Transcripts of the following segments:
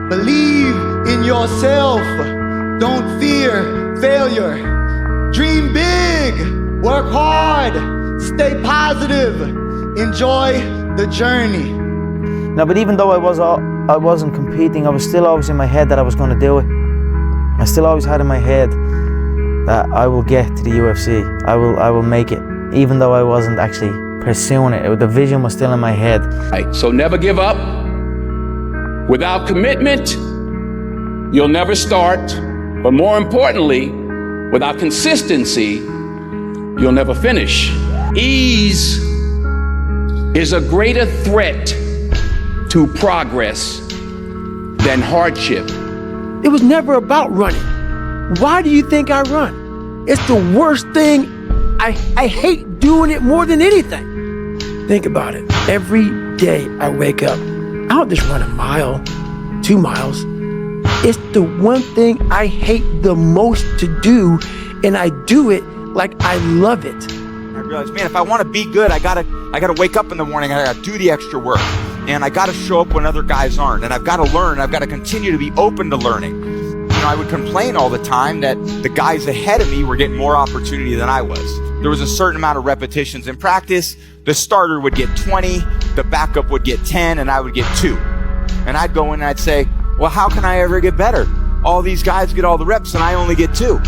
Believe in yourself. Don't fear failure. Dream big. Work hard. Stay positive. Enjoy the journey. No, but even though I wasn't competing, I was still always in my head that I was going to do it. I still always had in my head that I will get to the UFC. I will make it, even though I wasn't actually pursuing it. The vision was still in my head. Right, so never give up. Without commitment, you'll never start. But more importantly, without consistency, you'll never finish. Ease is a greater threat to progress than hardship. It was never about running. Why do you think I run? It's the worst thing. I hate doing it more than anything. Think about it. Every day I wake up, I don't just run a mile, 2 miles. It's the one thing I hate the most to do, and I do it like I love it. I realized, man, if I want to be good, I gotta wake up in the morning, I gotta do the extra work. And I gotta show up when other guys aren't. And I've gotta learn, I've gotta continue to be open to learning. You know, I would complain all the time that the guys ahead of me were getting more opportunity than I was. There was a certain amount of repetitions in practice. The starter would get 20, the backup would get 10, and I would get 2. And I'd go in and I'd say, well, how can I ever get better? All these guys get all the reps and I only get 2.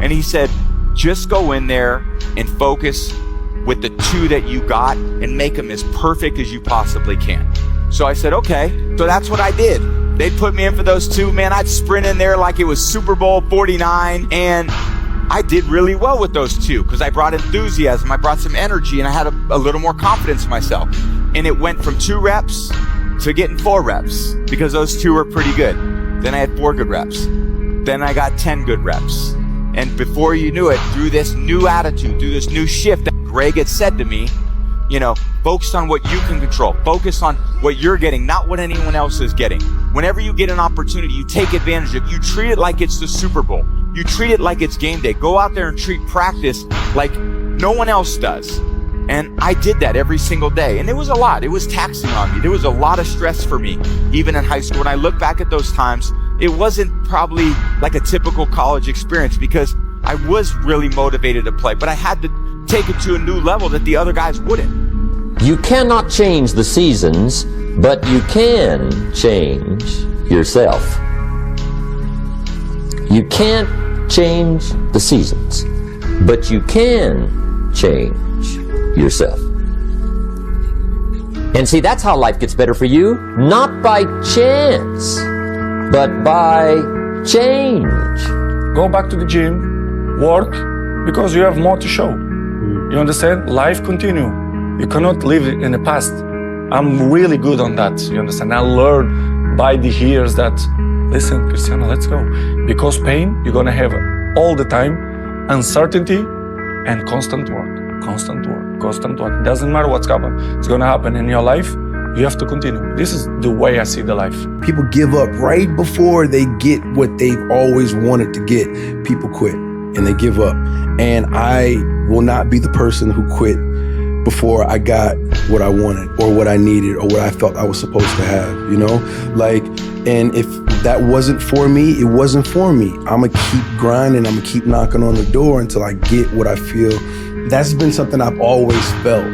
And he said, just go in there and focus with the 2 that you got and make them as perfect as you possibly can. So I said, okay. So that's what I did. They put me in for those 2. Man, I'd sprint in there like it was Super Bowl 49. And I did really well with those 2 because I brought enthusiasm. I brought some energy and I had a little more confidence in myself. And it went from 2 reps to getting 4 reps because those 2 were pretty good. Then I had 4 good reps. Then I got 10 good reps. And before you knew it, through this new attitude, through this new shift that Greg had said to me, you know, focus on what you can control. Focus on what you're getting, not what anyone else is getting. Whenever you get an opportunity, you take advantage of it. You treat it like it's the Super Bowl. You treat it like it's game day. Go out there and treat practice like no one else does. And I did that every single day. And it was a lot. It was taxing on me. There was a lot of stress for me, even in high school. When I look back at those times, it wasn't probably like a typical college experience because I was really motivated to play, but I had to take it to a new level that the other guys wouldn't. You cannot change the seasons, but you can change yourself. You can't change the seasons, but you can change yourself. And see, that's how life gets better for you, not by chance, but by change. Go back to the gym, work, because you have more to show. You understand? Life continue. You cannot live in the past. I'm really good on that, you understand? I learned by the years that, listen, Cristiano, let's go. Because pain, you're gonna have all the time, uncertainty and constant work, constant work, constant work. Doesn't matter what's happening, it's gonna happen in your life, you have to continue. This is the way I see the life. People give up right before they get what they've always wanted to get. People quit and they give up. And I will not be the person who quit before I got what I wanted or what I needed or what I felt I was supposed to have, you know? Like, and if that wasn't for me, it wasn't for me. I'm gonna keep grinding, I'm gonna keep knocking on the door until I get what I feel. That's been something I've always felt.